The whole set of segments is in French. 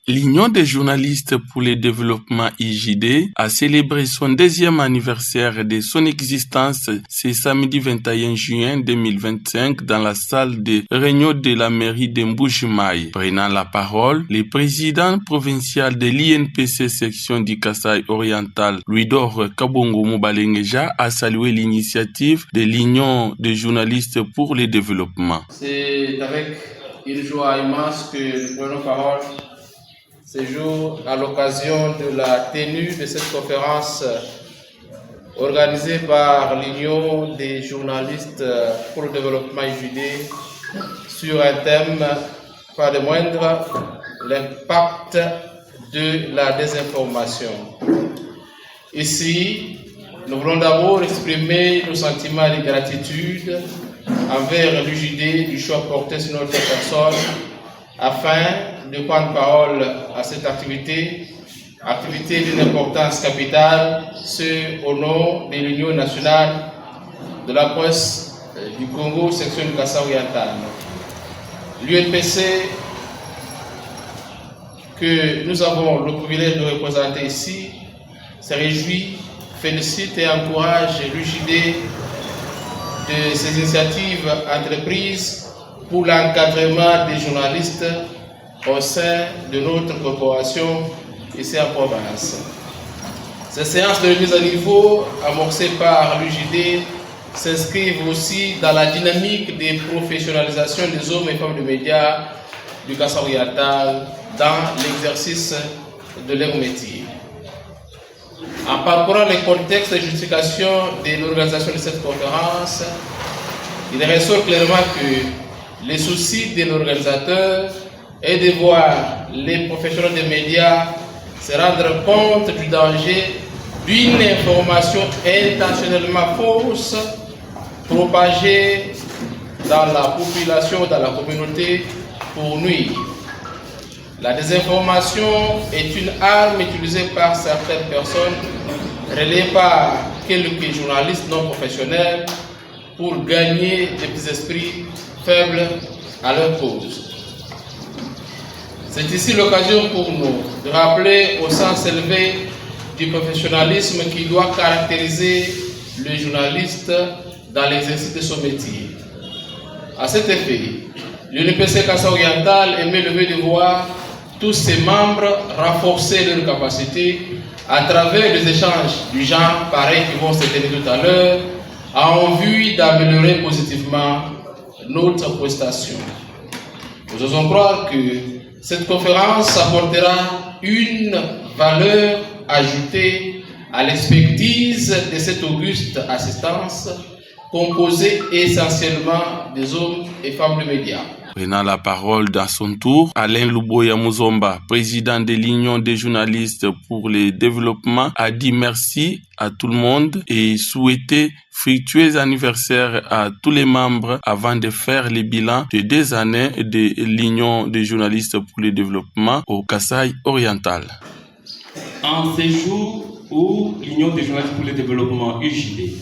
L'Union des journalistes pour le développement IJD a célébré son 2e anniversaire de son existence ce samedi 21 juin 2025 dans la salle de réunion de la mairie de Mbuji-Mayi. Prenant la parole, le président provincial de l'INPC section du Kasaï oriental, Louis-Dor Kabongo Moubalengeja, a salué l'initiative de l'Union des journalistes pour le développement. C'est avec une joie immense que nous prenons parole ce jour à l'occasion de la tenue de cette conférence organisée par l'Union des journalistes pour le développement IJD sur un thème, pas de moindre, l'impact de la désinformation. Ici, nous voulons d'abord exprimer nos sentiments de gratitude envers l'UJD du choix porté sur notre personne afin de prendre parole à cette activité d'une importance capitale, ce au nom de l'Union nationale de la presse du Congo, section du Kasaï oriental. L'UNPC que nous avons le privilège de représenter ici se réjouit, félicite et encourage l'UJD de ces initiatives entreprises pour l'encadrement des journalistes au sein de notre corporation ici en province. Ces séances de remise à niveau amorcées par l'UJD s'inscrivent aussi dans la dynamique de professionnalisation des hommes et femmes de médias du Kasaï oriental dans l'exercice de leur métier. En parcourant les contextes de justification de l'organisation de cette conférence, il ressort clairement que les soucis de l'organisateur est de voir les professionnels des médias se rendre compte du danger d'une information intentionnellement fausse propagée dans la population, dans la communauté pour nuire. La désinformation est une arme utilisée par certaines personnes, relayée par quelques journalistes non professionnels pour gagner des petits esprits faibles à leur cause. C'est ici l'occasion pour nous de rappeler au sens élevé du professionnalisme qui doit caractériser le journaliste dans l'exercice de son métier. À cet effet, l'UNPC Kasaï oriental émet le vœu de voir tous ses membres renforcer leurs capacités à travers des échanges du genre pareil qui vont se tenir tout à l'heure, en vue d'améliorer positivement notre prestation. Nous osons croire que cette conférence apportera une valeur ajoutée à l'expertise de cette auguste assistance composée essentiellement des hommes et femmes de médias. Prenant la parole dans son tour, Alain Luboya Muzomba, président de l'Union des journalistes pour le développement, a dit merci à tout le monde et souhaité fructueux anniversaire à tous les membres avant de faire le bilan de 2 années de l'Union des journalistes pour le développement au Kasaï oriental. En ces jours où l'Union des journalistes pour le développement UJD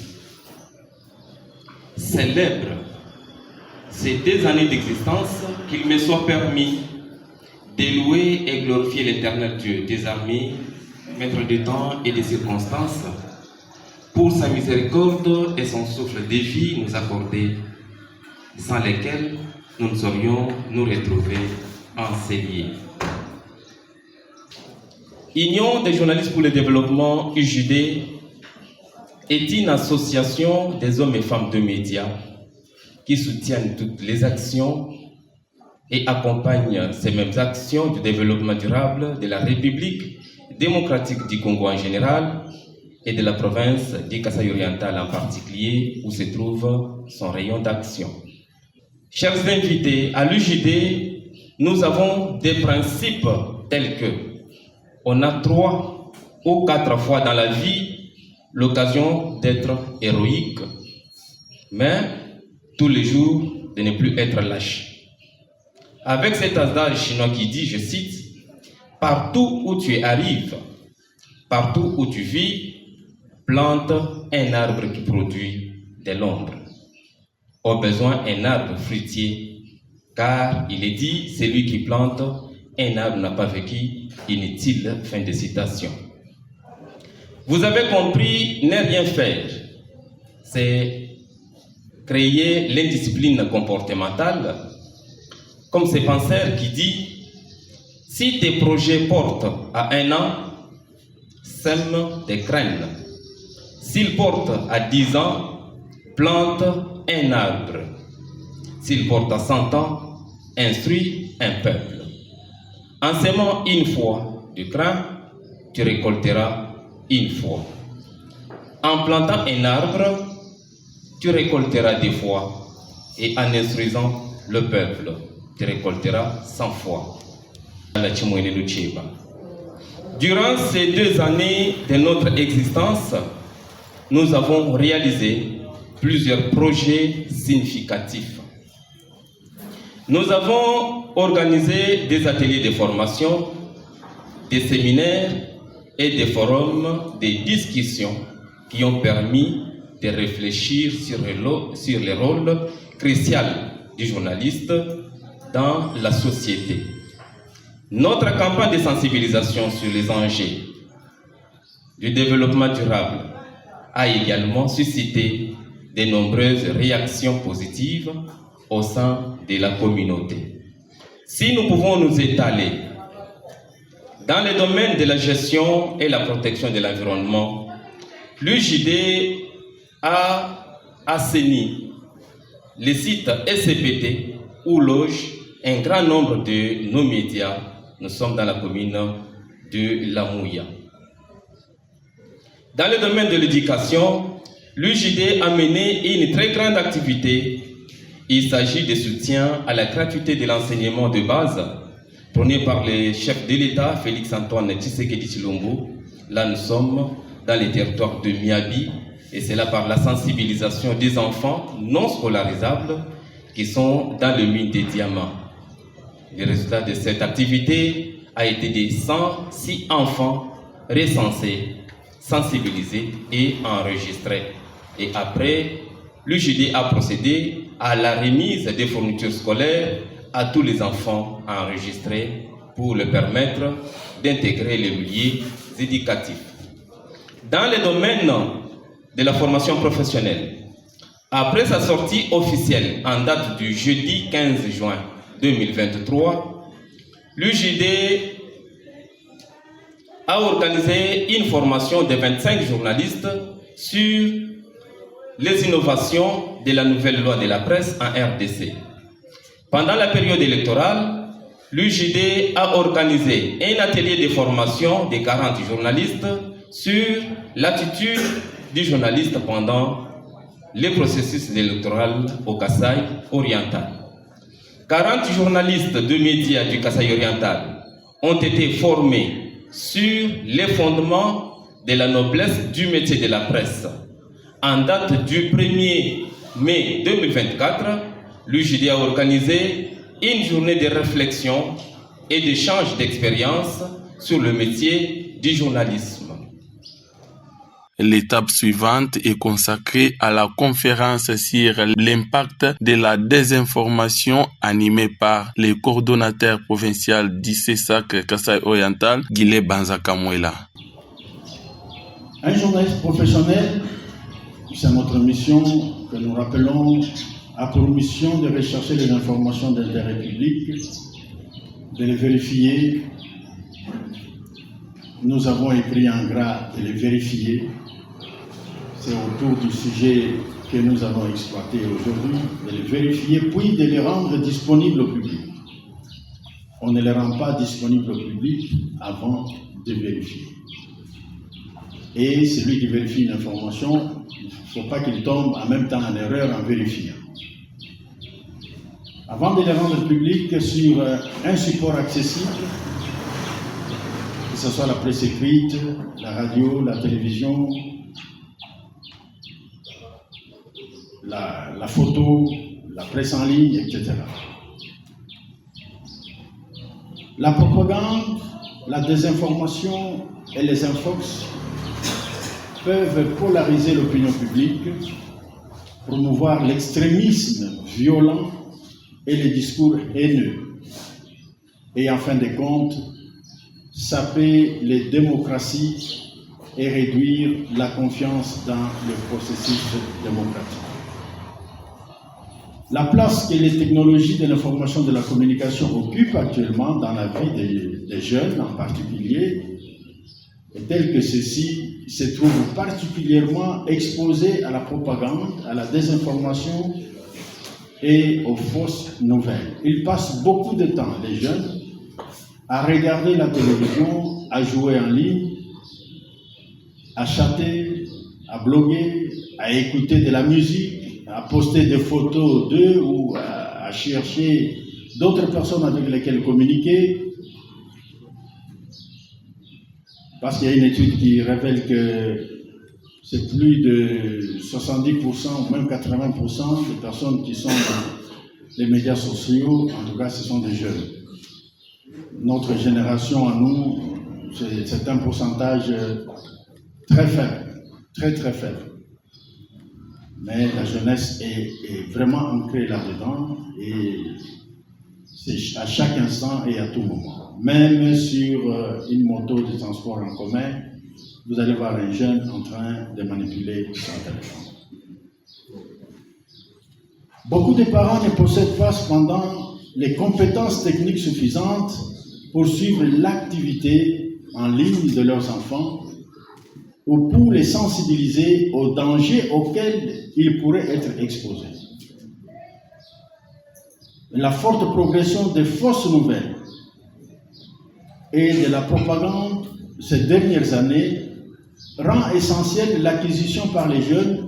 célèbre ces 2 années d'existence, qu'il me soit permis de louer et glorifier l'Éternel Dieu des armées, maître du temps et des circonstances, pour sa miséricorde et son souffle de vie nous accorder, sans lesquels nous ne saurions nous retrouver enseignés. Union des journalistes pour le développement UJD est une association des hommes et femmes de médias qui soutiennent toutes les actions et accompagnent ces mêmes actions du développement durable de la République démocratique du Congo en général et de la province du Kasaï oriental en particulier, où se trouve son rayon d'action. Chers invités, à l'UJD, nous avons des principes tels que on a 3 ou 4 fois dans la vie l'occasion d'être héroïque, mais tous les jours de ne plus être lâche. Avec cet adage chinois qui dit, je cite, « Partout où tu arrives, partout où tu vis, plante un arbre qui produit de l'ombre. Au besoin, un arbre fruitier, car il est dit, celui qui plante un arbre n'a pas vécu inutile. Fin de citation. Vous avez compris, ne rien faire, c'est créer l'indiscipline comportementale, comme ces penseurs qui disent si tes projets portent à 1 an, sème des graines. S'ils portent à 10 ans, plante un arbre. S'ils portent à 100 ans, instruis un peuple. En sémant une fois du grain, tu récolteras une fois. En plantant un arbre, tu récolteras 2 fois. Et en instruisant le peuple, tu récolteras 100 fois. Durant ces 2 années de notre existence, nous avons réalisé plusieurs projets significatifs. Nous avons organisé des ateliers de formation, des séminaires et des forums de discussion qui ont permis de réfléchir sur le rôle crucial du journaliste dans la société. Notre campagne de sensibilisation sur les enjeux du développement durable a également suscité de nombreuses réactions positives au sein de la communauté. Si nous pouvons nous étaler dans le domaine de la gestion et la protection de l'environnement, l'UJD a assaini les sites SCPT où loge un grand nombre de nos médias. Nous sommes dans la commune de La Mouya. Dans le domaine de l'éducation, l'UJD a mené une très grande activité. Il s'agit de soutien à la gratuité de l'enseignement de base prôné par le chef de l'État, Félix-Antoine Tshisekedi Tshilombo. Là, nous sommes dans les territoires de Miabi, et c'est là par la sensibilisation des enfants non scolarisables qui sont dans le mine des diamants. Le résultat de cette activité a été de 106 enfants recensés, sensibilisés et enregistrés. Et après, l'UJD a procédé à la remise des fournitures scolaires à tous les enfants enregistrés pour leur permettre d'intégrer les milieux éducatifs. Dans le domaine de la formation professionnelle, après sa sortie officielle en date du jeudi 15 juin 2023, l'UJD a organisé une formation de 25 journalistes sur les innovations de la nouvelle loi de la presse en RDC. Pendant la période électorale, l'UJD a organisé un atelier de formation de 40 journalistes sur l'attitude du journaliste pendant le processus électoral au Kasaï oriental. 40 journalistes de médias du Kasaï oriental ont été formés sur les fondements de la noblesse du métier de la presse. En date du 1er mai 2024, l'UJD a organisé une journée de réflexion et d'échange d'expériences sur le métier du journalisme. L'étape suivante est consacrée à la conférence sur l'impact de la désinformation animée par le coordonnateur provincial d'ICESAC Kasaï Oriental, Guilé Banzakamouela. Un journaliste professionnel, c'est notre mission que nous rappelons, a pour mission de rechercher les informations d'intérêt public, de les vérifier. Nous avons écrit en gras de les vérifier. C'est autour du sujet que nous allons exploiter aujourd'hui, de les vérifier, puis de les rendre disponibles au public. On ne les rend pas disponibles au public avant de vérifier. Et celui qui vérifie une information, il ne faut pas qu'il tombe en même temps en erreur en vérifiant. Avant de les rendre publics sur un support accessible, que ce soit la presse écrite, la radio, la télévision, la photo, la presse en ligne, etc. La propagande, la désinformation et les infox peuvent polariser l'opinion publique, promouvoir l'extrémisme violent et les discours haineux. et en fin de compte, saper les démocraties et réduire la confiance dans le processus démocratique. La place que les technologies de l'information et de la communication occupent actuellement dans la vie des jeunes en particulier est telle que ceux-ci se trouvent particulièrement exposés à la propagande, à la désinformation et aux fausses nouvelles. Ils passent beaucoup de temps, les jeunes, à regarder la télévision, à jouer en ligne, à chatter, à bloguer, à écouter de la musique, à poster des photos d'eux ou à chercher d'autres personnes avec lesquelles communiquer. Parce qu'il y a une étude qui révèle que c'est plus de 70% ou même 80% des personnes qui sont dans les médias sociaux, en tout cas ce sont des jeunes. Notre génération à nous, c'est un pourcentage très faible, très très faible. Mais la jeunesse est vraiment ancrée là-dedans et c'est à chaque instant et à tout moment. Même sur une moto de transport en commun, vous allez voir un jeune en train de manipuler son téléphone. Beaucoup de parents ne possèdent pas cependant les compétences techniques suffisantes pour suivre l'activité en ligne de leurs enfants ou pour les sensibiliser aux dangers auxquels ils pourraient être exposés. La forte progression des fausses nouvelles et de la propagande ces dernières années rend essentielle l'acquisition par les jeunes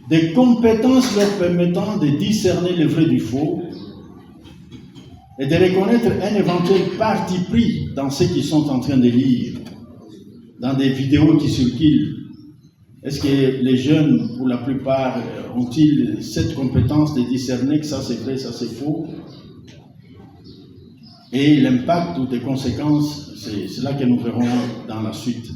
des compétences leur permettant de discerner le vrai du faux et de reconnaître un éventuel parti pris dans ce qu'ils sont en train de lire, dans des vidéos qui circulent. Est-ce que les jeunes, pour la plupart, ont-ils cette compétence de discerner que ça c'est vrai, ça c'est faux? Et l'impact ou des conséquences, c'est là que nous verrons dans la suite.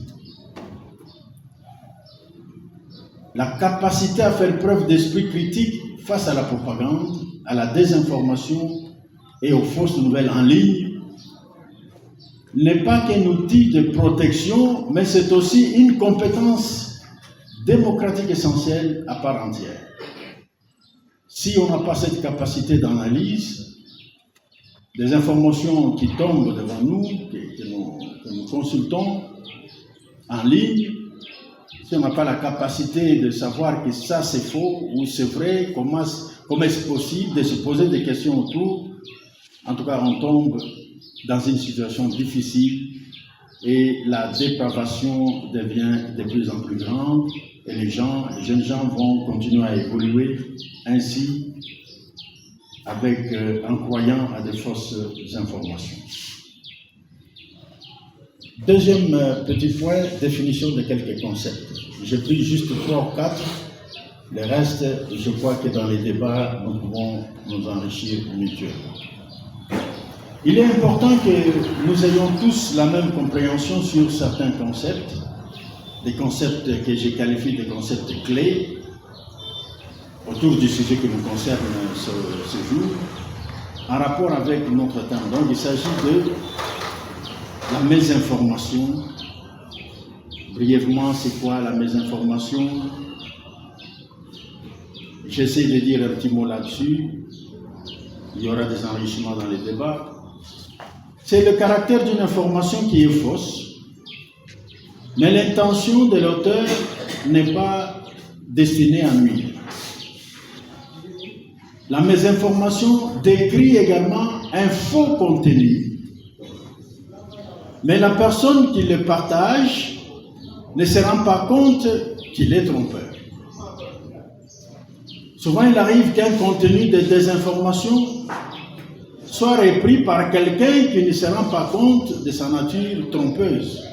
La capacité à faire preuve d'esprit critique face à la propagande, à la désinformation et aux fausses nouvelles en ligne n'est pas qu'un outil de protection, mais c'est aussi une compétence démocratique essentielle à part entière. Si on n'a pas cette capacité d'analyse, des informations qui tombent devant nous, que nous consultons en ligne, si on n'a pas la capacité de savoir que ça c'est faux ou c'est vrai, comment est-ce possible de se poser des questions autour, en tout cas on tombe dans une situation difficile et la dépravation devient de plus en plus grande et les jeunes gens vont continuer à évoluer ainsi en croyant à des fausses informations. Deuxième petit point, définition de quelques concepts. J'ai pris juste 3 ou 4. Le reste, je crois que dans les débats, nous pouvons nous enrichir mutuellement. Il est important que nous ayons tous la même compréhension sur certains concepts, des concepts que j'ai qualifiés de concepts clés, autour du sujet qui nous concerne ce jour, en rapport avec notre thème. Donc il s'agit de la mésinformation. Brièvement, c'est quoi la mésinformation? J'essaie de dire un petit mot là-dessus. Il y aura des enrichissements dans les débats. C'est le caractère d'une information qui est fausse, mais l'intention de l'auteur n'est pas destinée à nuire. La mésinformation décrit également un faux contenu, mais la personne qui le partage ne se rend pas compte qu'il est trompeur. Souvent, il arrive qu'un contenu de désinformation soit repris par quelqu'un qui ne se rend pas compte de sa nature trompeuse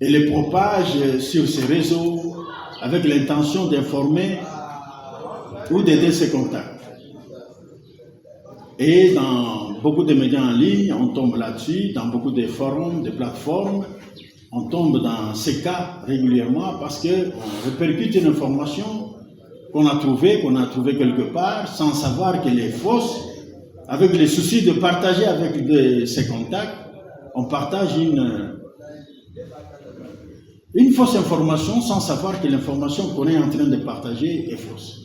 et le propage sur ses réseaux avec l'intention d'informer ou d'aider ses contacts. Et dans beaucoup de médias en ligne, on tombe là-dessus, dans beaucoup de forums, de plateformes, on tombe dans ces cas régulièrement parce qu'on répercute une information qu'on a trouvée quelque part sans savoir qu'elle est fausse avec le souci de partager avec ses contacts, on partage une fausse information sans savoir que l'information qu'on est en train de partager est fausse.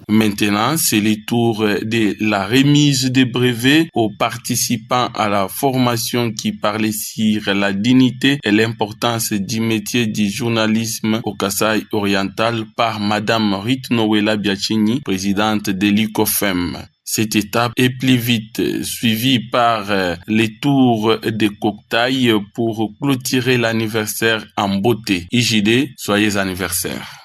Maintenant, c'est le tour de la remise des brevets aux participants à la formation qui parlait sur la dignité et l'importance du métier du journalisme au Kasaï oriental par Madame Ruth Noëlla Biachini, présidente de l'ICOFEM. Cette étape est plus vite suivie par les tours de cocktail pour clôturer l'anniversaire en beauté. IJD, soyez anniversaire.